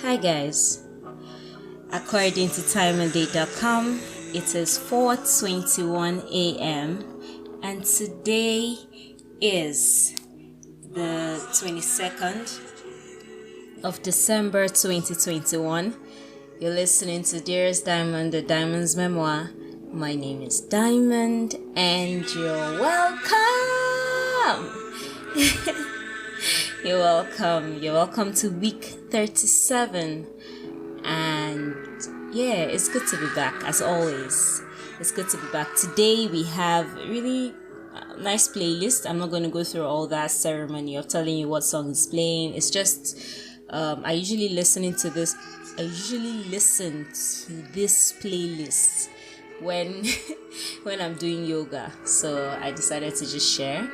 Hi guys, according to timeanddate.com, it is 4:21 a.m. and today is the 22nd of December 2021. You're listening to Dearest Diamond, the Diamond's Memoir. My name is Diamond and you're welcome. You're welcome. You're welcome to week 37. And yeah, it's good to be back as always. It's good to be back. Today we have a really nice playlist. I'm not going to go through all that ceremony of telling you what song is playing. It's just I usually listen to this playlist when when I'm doing yoga. So I decided to just share.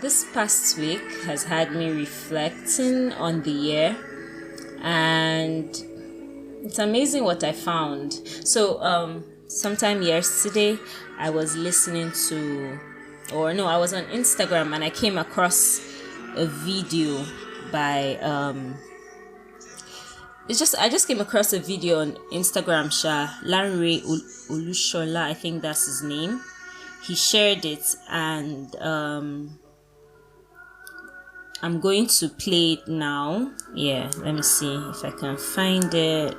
This past week has had me reflecting on the year, and it's amazing what I found. So sometime yesterday I was I was on Instagram and I came across a video by I just came across a video on Instagram. Lanre Olushola, I think that's his name. He shared it, and I'm going to play it now. Yeah, let me see if I can find it.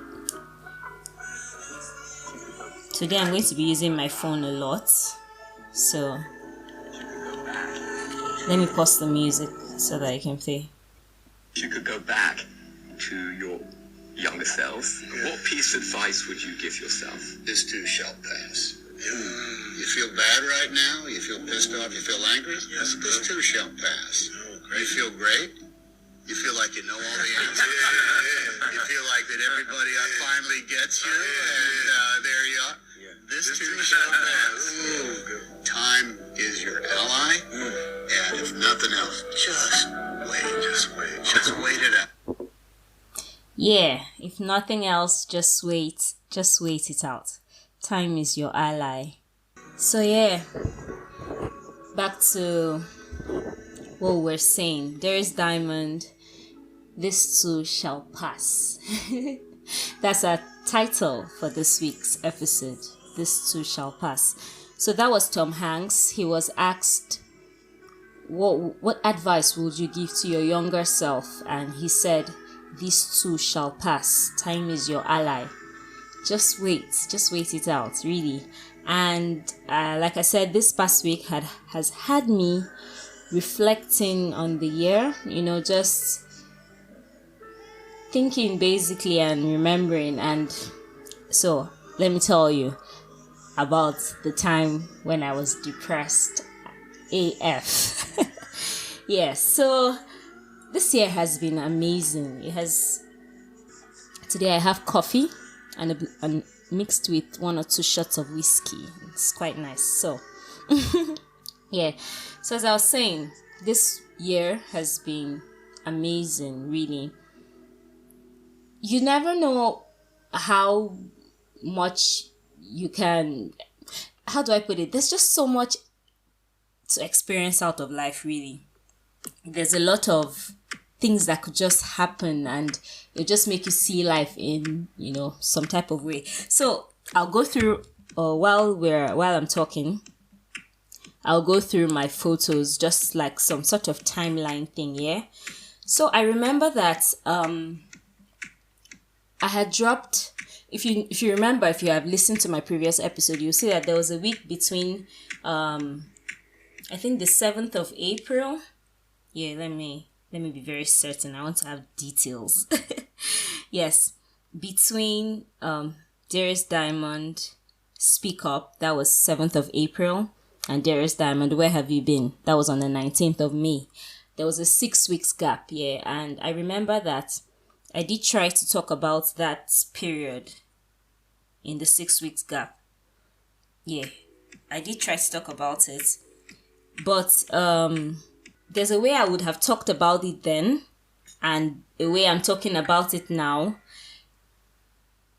Today I'm going to be using my phone a lot, so let me pause the music so that I can play. You could go back to your younger self. What piece of advice would you give yourself? This too shall pass. You feel bad right now? You feel pissed off? You feel angry? Yes, this too shall pass. You feel great? You feel like you know all the answers? You feel like that everybody finally gets you, and there you are. This too shall pass. Time is your ally, and if nothing else, just wait it out. Yeah, if nothing else, just wait it out. Time is your ally. So yeah, back to what we're saying. Dearest Diamond, this too shall pass. That's our title for this week's episode. This too shall pass. So that was Tom Hanks. He was asked, what advice would you give to your younger self? And he said, this too shall pass. Time is your ally. Just wait it out, really. And like I said, this past week has had me reflecting on the year, just thinking basically and remembering. And so let me tell you about the time when I was depressed AF. Yeah, so this year has been amazing. Today I have coffee and mixed with 1 or 2 shots of whiskey. It's quite nice. So yeah, so as I was saying, this year has been amazing, really. You never know how much you can, how do I put it? There's just so much to experience out of life, really. There's a lot of things that could just happen and it'll just make you see life in, some type of way. So I'll go through, while I'm talking, I'll go through my photos, just like some sort of timeline thing, yeah? So I remember that I had dropped, if you remember, if you have listened to my previous episode, you'll see that there was a week between, I think the 7th of April. Yeah, let me be very certain. I want to have details. Yes, between Dearest Diamond, Speak Up, that was 7th of April, and Dearest Diamond, Where Have You Been? That was on the 19th of May. There was a 6 weeks gap, yeah, and I remember that I did try to talk about that period in the 6 weeks gap. Yeah, I did try to talk about it, but there's a way I would have talked about it then, and a way I'm talking about it now.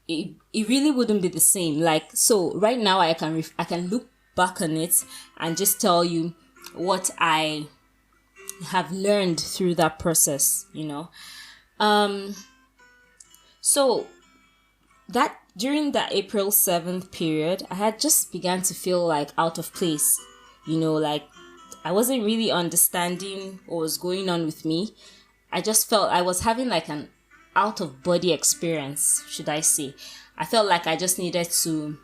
It really wouldn't be the same. Like, so right now I can look back on it and just tell you what I have learned through that process, So that during that April 7th period, I had just begun to feel like out of place, like I wasn't really understanding what was going on with me. I just felt I was having like an out of body experience, should I say. I felt like I just needed to,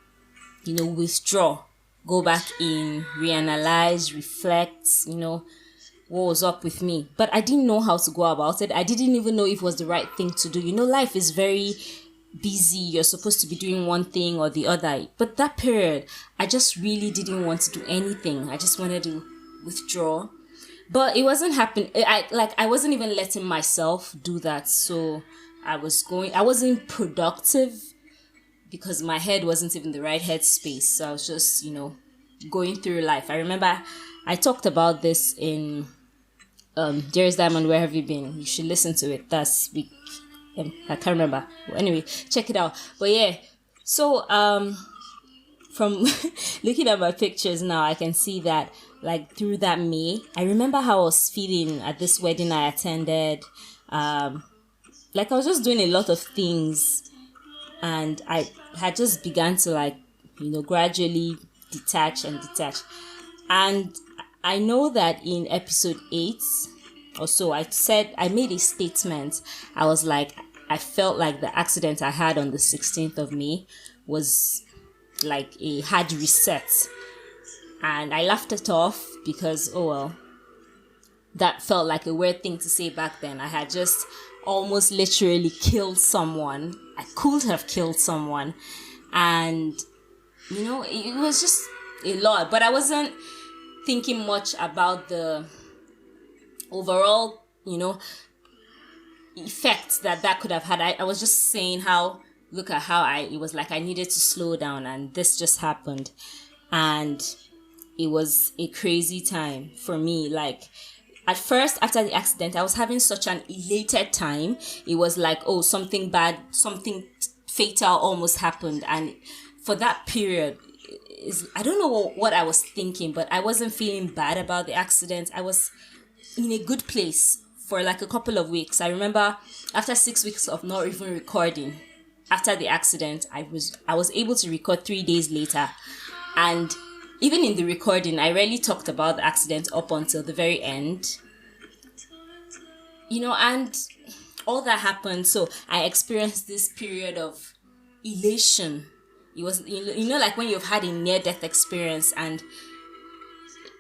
withdraw, go back in, reanalyze, reflect, what was up with me. But I didn't know how to go about it. I didn't even know if it was the right thing to do. Life is very busy. You're supposed to be doing one thing or the other. But that period, I just really didn't want to do anything. I just wanted to withdraw. But it wasn't happening. I wasn't even letting myself do that. So I wasn't productive because my head wasn't even the right headspace. So I was just, going through life. I remember I talked about this in Dearest Diamond, Where Have You Been? You should listen to it. That's week. I can't remember. Well, anyway, check it out. But yeah, so from looking at my pictures now, I can see that like through that May, I remember how I was feeling at this wedding I attended. Like I was just doing a lot of things, and I had just begun to gradually detach. And I know that in episode 8 or so, I made a statement. I was like, I felt like the accident I had on the 16th of May was like a hard reset. And I laughed it off because, oh well, that felt like a weird thing to say back then. I had just almost literally killed someone. I could have killed someone. And, it was just a lot. But I wasn't thinking much about the overall, effect that could have had. I was just saying look at how it was like I needed to slow down, and this just happened. And it was a crazy time for me. Like, at first, after the accident, I was having such an elated time. It was like, oh, something bad, something fatal almost happened. And for that period, I don't know what I was thinking, but I wasn't feeling bad about the accident. I was in a good place for like a couple of weeks. I remember after 6 weeks of not even recording, after the accident, I was able to record 3 days later. And even in the recording, I rarely talked about the accident up until the very end. And all that happened. So I experienced this period of elation. It was, like when you've had a near-death experience, and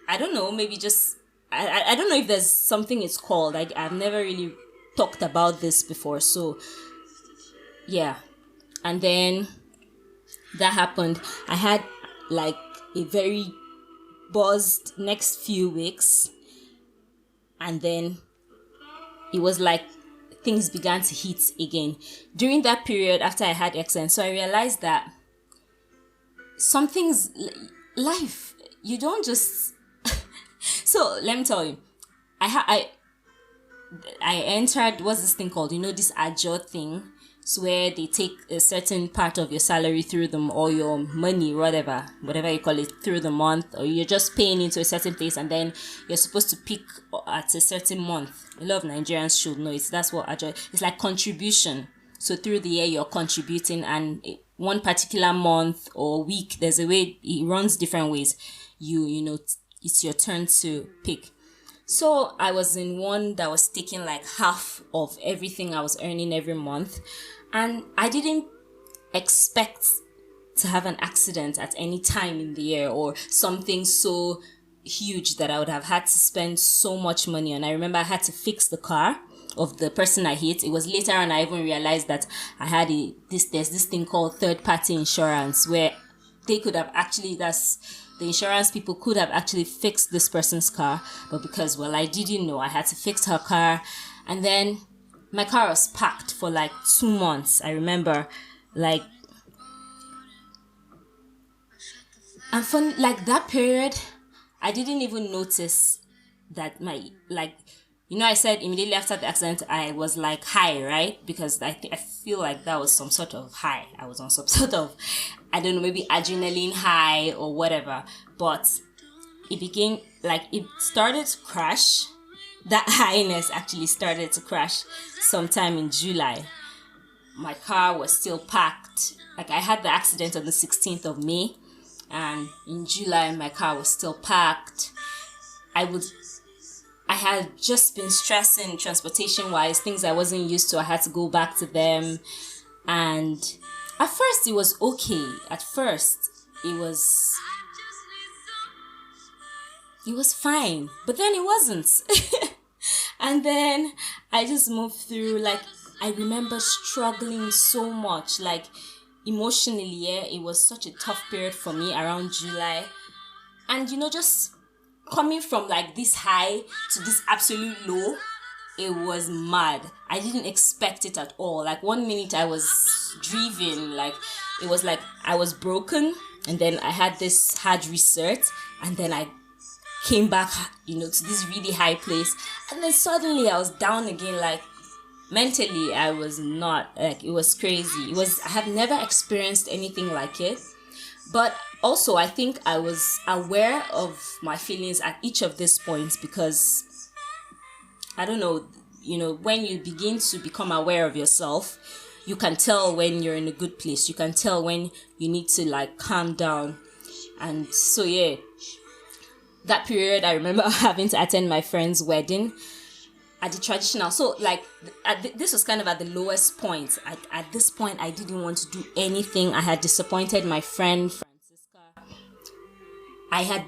I don't know, maybe just, I don't know if there's something it's called. I've never really talked about this before. So, yeah. And then that happened. I had like a very buzzed next few weeks. And then it was like things began to hit again. During that period, after I had accident, so I realized that something's life. You don't just... So, let me tell you. I entered, what's this thing called? This Ajo thing. It's where they take a certain part of your salary through them, or your money, whatever you call it, through the month, or you're just paying into a certain place, and then you're supposed to pick at a certain month. A lot of Nigerians should know it. That's what Ajo, it's like contribution. So through the year, you're contributing, and one particular month or week, there's a way, it runs different ways. It's your turn to pick. So I was in one that was taking like half of everything I was earning every month. And I didn't expect to have an accident at any time in the year, or something so huge that I would have had to spend so much money on. I remember I had to fix the car of the person I hit. It was later on I even realized that I had there's this thing called third-party insurance, where they could have actually, the insurance people could have actually fixed this person's car, but because, I didn't know, I had to fix her car. And then my car was parked for like 2 months. I remember, and for like that period, I didn't even notice that I said immediately after the accident, I was like high, right? Because I feel like that was some sort of high. I was on some sort of, I don't know, maybe adrenaline high or whatever. But it became like, it started to crash. that highness actually started to crash sometime in July. My car was still packed. Like, I had the accident on the 16th of May, and in July my car was still packed. I had just been stressing transportation wise, things I wasn't used to. I had to go back to them, and at first it was okay. At first it was fine, but then it wasn't. And then I just moved through. Like, I remember struggling so much, like emotionally. Yeah, it was such a tough period for me around July. And just coming from like this high to this absolute low, it was mad. I didn't expect it at all. Like, one minute I was driven, like it was like I was broken, and then I had this hard reset, and then I came back, to this really high place, and then suddenly I was down again. Like, mentally I was not, like, it was crazy. I have never experienced anything like it. But also, I think I was aware of my feelings at each of these points, because I don't know, when you begin to become aware of yourself, you can tell when you're in a good place. You can tell when you need to like calm down. And so, yeah, that period, I remember having to attend my friend's wedding at the traditional. So, like, this was kind of at the lowest point. At this point, I didn't want to do anything. I had disappointed my friend Francisca. I had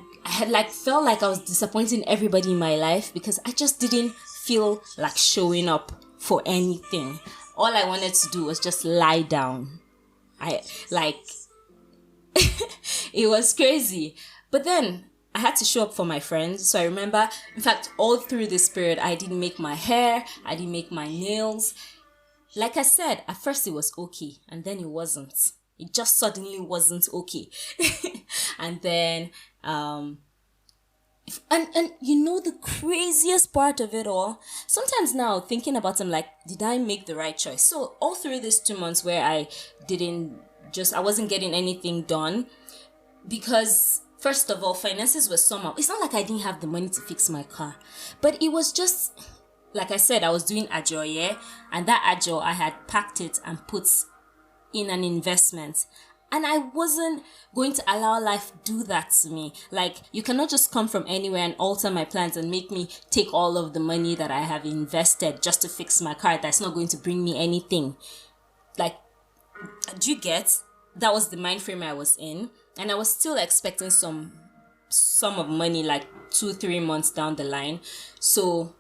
like felt like I was disappointing everybody in my life, because I just didn't feel like showing up for anything. All I wanted to do was just lie down. It was crazy. But then I had to show up for my friends. So I remember, in fact, all through this period, I didn't make my hair, I didn't make my nails. Like I said, at first it was okay, and then it wasn't. It just suddenly wasn't okay. And then, and the craziest part of it all, sometimes now thinking about it, I'm like, did I make the right choice? So all through these 2 months where I wasn't getting anything done, because first of all, finances were somehow, it's not like I didn't have the money to fix my car, but it was just, like I said, I was doing ajo, yeah, and that ajo, I had packed it and put in an investment. And I wasn't going to allow life do that to me. Like, you cannot just come from anywhere and alter my plans and make me take all of the money that I have invested just to fix my car. That's not going to bring me anything. Like, do you get? That was the mind frame I was in. And I was still expecting some sum of money like 2-3 months down the line. So,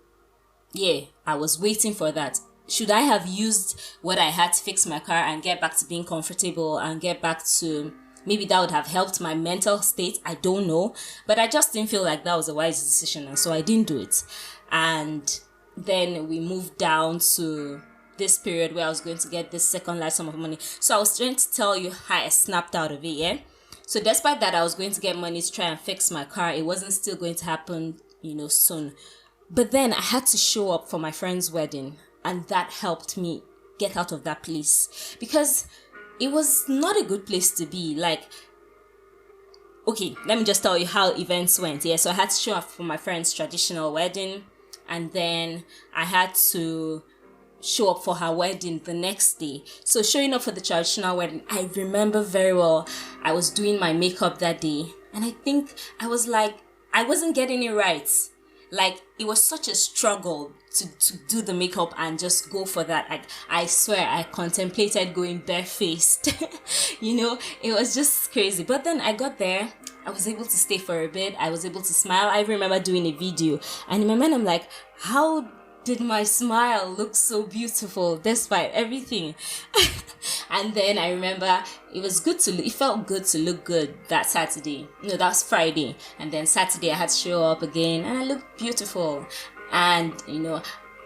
yeah, I was waiting for that. Should I have used what I had to fix my car and get back to being comfortable and get back to, maybe that would have helped my mental state? I don't know. But I just didn't feel like that was a wise decision, and so I didn't do it. And then we moved down to this period where I was going to get this second large sum of money. So I was trying to tell you how I snapped out of it, yeah? So despite that I was going to get money to try and fix my car, it wasn't still going to happen, soon. But then I had to show up for my friend's wedding. And that helped me get out of that place, because it was not a good place to be. Like, okay, let me just tell you how events went. Yeah, so I had to show up for my friend's traditional wedding, and then I had to show up for her wedding the next day. So showing up for the traditional wedding, I remember very well, I was doing my makeup that day, and I think I was like, I wasn't getting it right. Like, it was such a struggle to do the makeup and just go for that. Like, I swear I contemplated going barefaced. It was just crazy. But then I got there. I was able to stay for a bit. I was able to smile. I remember doing a video, and in my mind I'm like, how did my smile look so beautiful despite everything? And then I remember it felt good to look good that Saturday. No, that was Friday. And then Saturday I had to show up again, and I looked beautiful. And,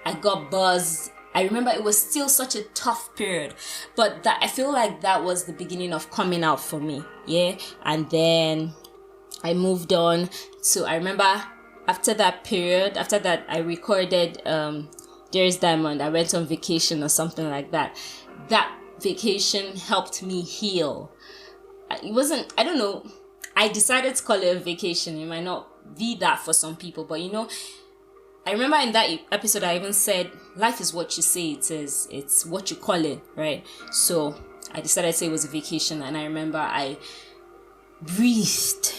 I got buzzed. I remember it was still such a tough period, but that I feel like that was the beginning of coming out for me. Yeah. And then I moved on to, I remember after that I recorded Dearest Diamond. I went on vacation or something like that. That vacation helped me heal. It wasn't, I don't know, I decided to call it a vacation. It might not be that for some people, but I remember in that episode I even said, life is what you say it is. It's what you call it, right? So I decided to say it was a vacation, and I remember I breathed.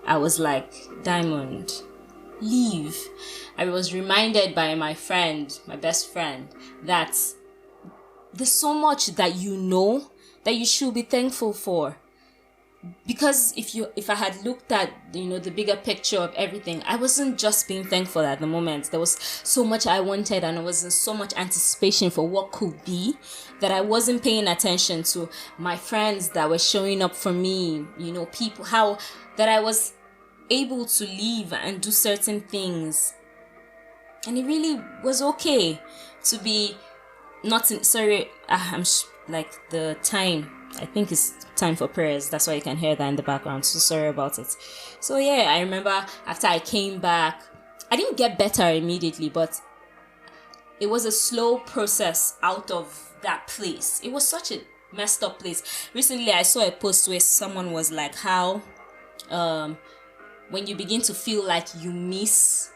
I was like, Diamond, leave. I was reminded by my friend, my best friend, that there's so much that you know that you should be thankful for. Because if I had looked at, the bigger picture of everything, I wasn't just being thankful at the moment. There was so much I wanted, and there was so much anticipation for what could be, that I wasn't paying attention to my friends that were showing up for me, people, how that I was able to leave and do certain things. And it really was okay to be not in, sorry, like the time, I think it's time for prayers. That's why you can hear that in the background. So sorry about it. So yeah, I remember after I came back, I didn't get better immediately, but it was a slow process out of that place. It was such a messed up place. Recently, I saw a post where someone was like, how when you begin to feel like you miss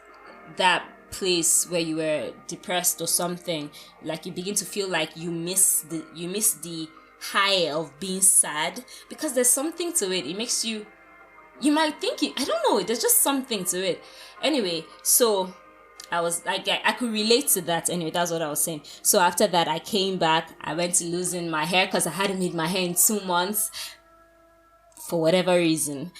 that place where you were depressed or something, like you begin to feel like you miss the high of being sad, because there's something to it. It makes you might think it, I don't know, there's just something to it. Anyway, so I was like, I could relate to that. Anyway, that's what I was saying. So after that, I came back. I went to losing my hair because I hadn't made my hair in 2 months for whatever reason.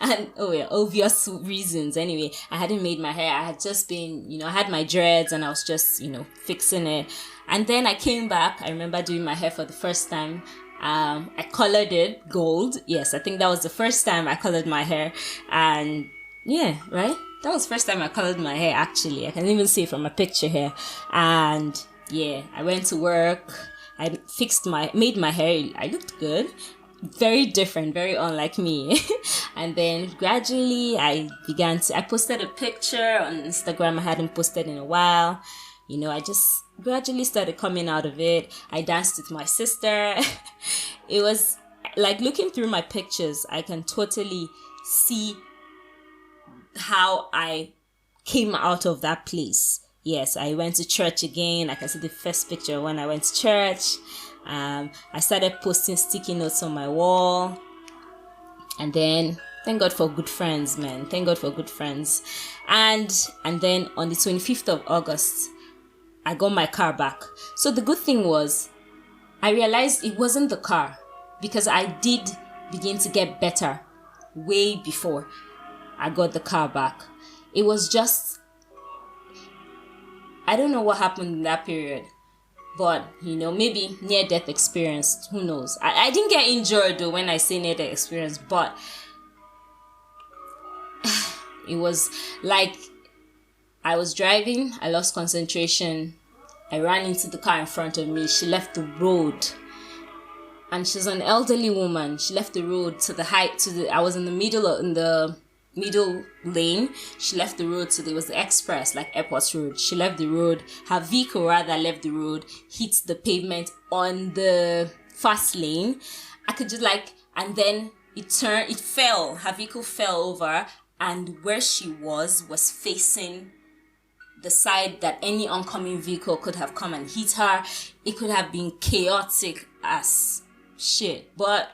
And obvious reasons. Anyway, I hadn't made my hair. I had just been, I had my dreads and I was just, fixing it. And then I came back. I remember doing my hair for the first time. I colored it gold. Yes, I think that was the first time I colored my hair. And yeah, right? That was the first time I colored my hair, actually. I can even see it from a picture here. And yeah, I went to work. I made my hair. I looked good. Very different, very unlike me. And then gradually I posted a picture on Instagram I hadn't posted in a while. I just gradually started coming out of it. I danced with my sister. It was like, looking through my pictures, I can totally see how I came out of that place. Yes, I went to church again. I can see the first picture when I went to church. I started posting sticky notes on my wall, and then thank God for good friends, man. Thank God for good friends. And then on the 25th of August, I got my car back. So the good thing was, I realized it wasn't the car, because I did begin to get better way before I got the car back. It was just, I don't know what happened in that period. But, maybe near-death experience. Who knows? I didn't get injured, though, when I say near-death experience. But it was like, I was driving. I lost concentration. I ran into the car in front of me. She left the road. And she's an elderly woman. She left the road I was in the middle lane. She left the road, so there was the express, like Airport Road. She left the road. Her vehicle rather left the road, hit the pavement on the fast lane. I could just and then it fell. Her vehicle fell over, and where she was facing the side that any oncoming vehicle could have come and hit her. It could have been chaotic as shit, but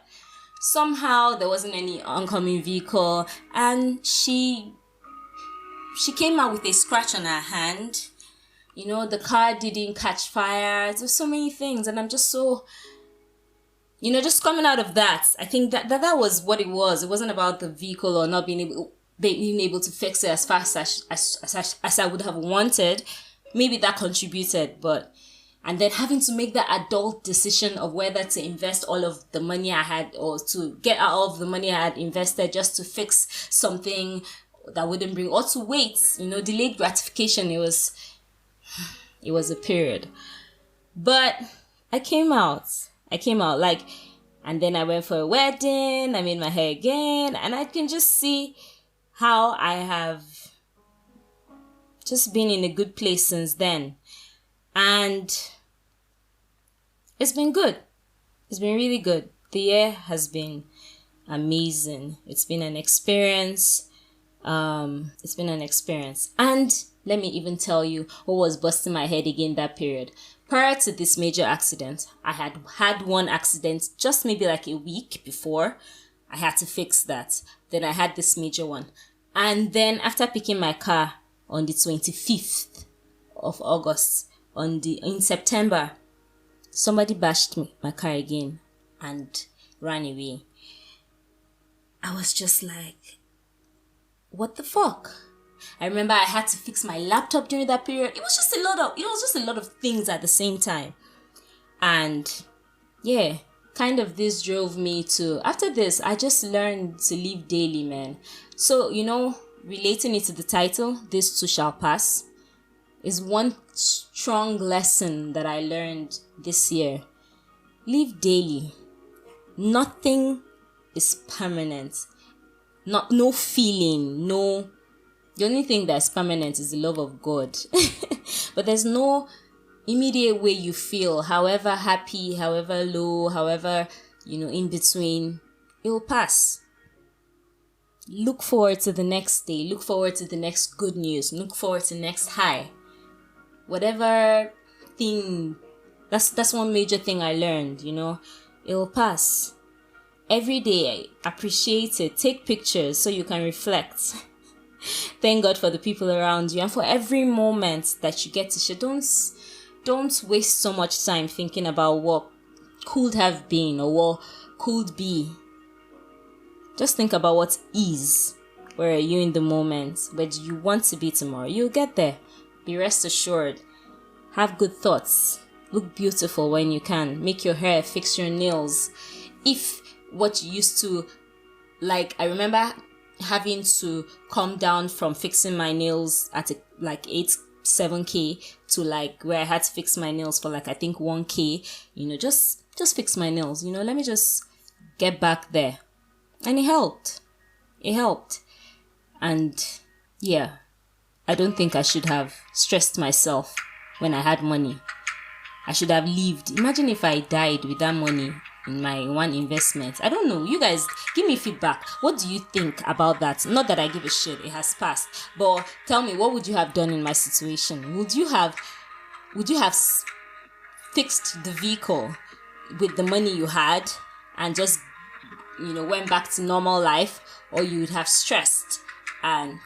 somehow there wasn't any oncoming vehicle, and she came out with a scratch on her hand. The car didn't catch fire. There's so many things, and I'm just so, just coming out of that. I think that was what it was. It wasn't about the vehicle or not being able to fix it as fast as I would have wanted. Maybe that contributed, but. And then having to make that adult decision of whether to invest all of the money I had, or to get out of the money I had invested just to fix something that wouldn't bring, or to wait, delayed gratification. It was a period. But I came out and then I went for a wedding. I made my hair again, and I can just see how I have just been in a good place since then. And it's been good. It's been really good. The year has been amazing. It's been an experience. It's been an experience. And let me even tell you what was busting my head again that period. Prior to this major accident, I had one accident just maybe like a week before. I had to fix that. Then I had this major one. And then after picking my car on the 25th of August, in September, somebody bashed my car again and ran away. I was just like, what the fuck? I remember I had to fix my laptop during that period. It was just a lot of things at the same time. And yeah, kind of this drove me to, after this, I just learned to live daily, man. So, relating it to the title, This Too Shall Pass, is one strong lesson that I learned this year. Live daily. Nothing is permanent. No feeling, no. The only thing that's permanent is the love of God. But there's no immediate way you feel, however happy, however low, however, in between, it will pass. Look forward to the next day. Look forward to the next good news. Look forward to the next high. Whatever thing, that's one major thing I learned, it will pass. Every day, appreciate it. Take pictures so you can reflect. Thank God for the people around you and for every moment that you get to share. Don't waste so much time thinking about what could have been or what could be. Just think about what is. Where are you in the moment? Where do you want to be tomorrow? You'll get there. Be rest assured. Have good thoughts. Look beautiful when you can. Make your hair, fix your nails. If what you used to, I remember having to come down from fixing my nails at 7K to where I had to fix my nails for I think 1K, just fix my nails, let me just get back there. And it helped. And yeah, I don't think I should have stressed myself when I had money. I should have lived. Imagine if I died with that money in my one investment. I don't know. You guys, give me feedback. What do you think about that? Not that I give a shit. It has passed. But tell me, what would you have done in my situation? Would you have fixed the vehicle with the money you had and just, went back to normal life? Or you would have stressed and,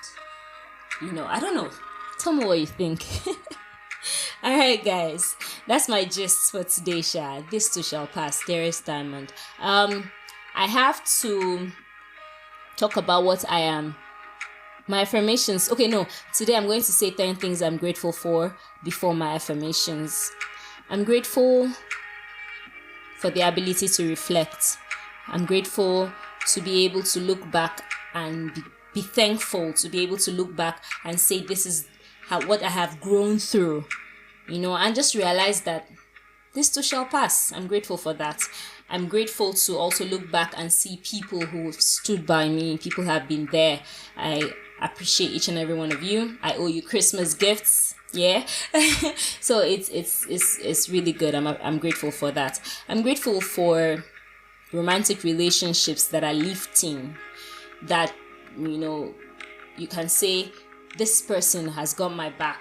I don't know. Tell me what you think. Alright guys, that's my gist for today, Sha. This too shall pass. Dearest Diamond. I have to talk about what I am. My affirmations. Okay, no. Today I'm going to say 10 things I'm grateful for before my affirmations. I'm grateful for the ability to reflect. I'm grateful to be able to look back and be thankful, to be able to look back and say this is what I have grown through. And just realize that this too shall pass. I'm grateful for that. I'm grateful to also look back and see people who stood by me. People have been there. I appreciate each and every one of you. I owe you Christmas gifts. Yeah. So it's really good. I'm grateful for that. I'm grateful for romantic relationships that are lifting. That, you can say, this person has got my back.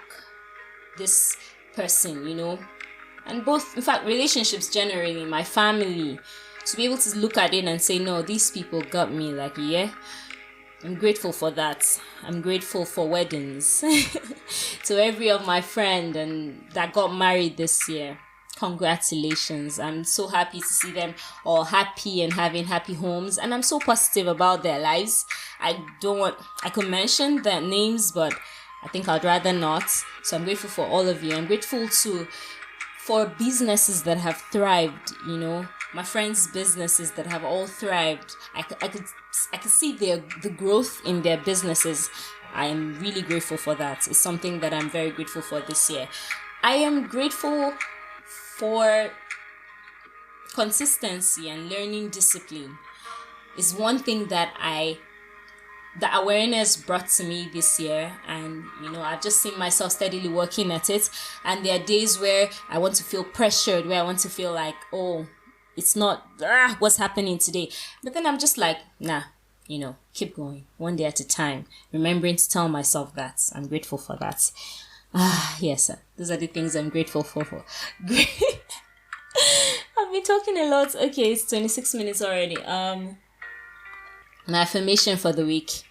This person, and both, in fact, relationships generally, my family, to be able to look at it and say, no, these people got me, yeah. I'm grateful for that. I'm grateful for weddings. To every of my friend and that got married this year, congratulations. I'm so happy to see them all happy and having happy homes, and I'm so positive about their lives. I could mention their names, but I think I'd rather not. So I'm grateful for all of you. I'm grateful for businesses that have thrived, my friends' businesses that have all thrived. I could see the growth in their businesses. I am really grateful for that. It's something that I'm very grateful for this year. I am grateful for consistency and learning discipline. Is one thing that the awareness brought to me this year, and I've just seen myself steadily working at it. And there are days where I want to feel pressured, where I want to feel like, oh, it's not what's happening today, but then I'm just like, nah, keep going one day at a time, remembering to tell myself that I'm grateful for that. Yes, sir. Those are the things I'm grateful for. I've been talking a lot. Okay, it's 26 minutes already. My affirmation for the week.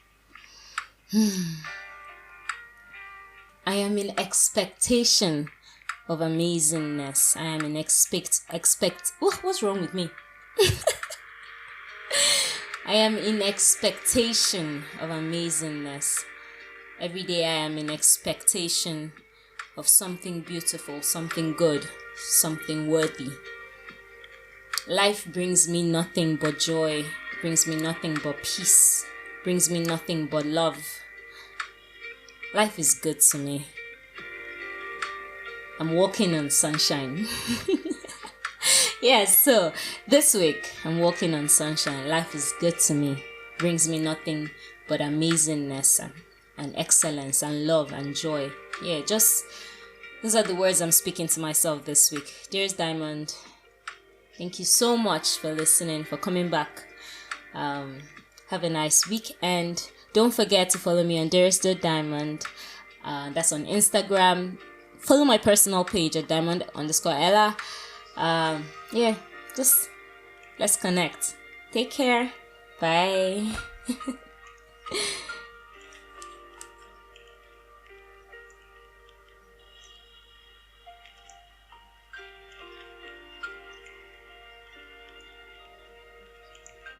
I am in expectation of amazingness. I am in what's wrong with me? I am in expectation of amazingness. Every day I am in expectation of something beautiful, something good, something worthy. Life brings me nothing but joy, brings me nothing but peace, brings me nothing but love. Life is good to me. I'm walking on sunshine. Yes, so this week I'm walking on sunshine. Life is good to me. Brings me nothing but amazingness and excellence and love and joy. Yeah, just those are the words I'm speaking to myself this week. Dearest Diamond, thank you so much for listening, for coming back. Have a nice week, and don't forget to follow me on Dearest Diamond. That's on Instagram. Follow my personal page at Diamond_Ella. Yeah, just let's connect. Take care. Bye.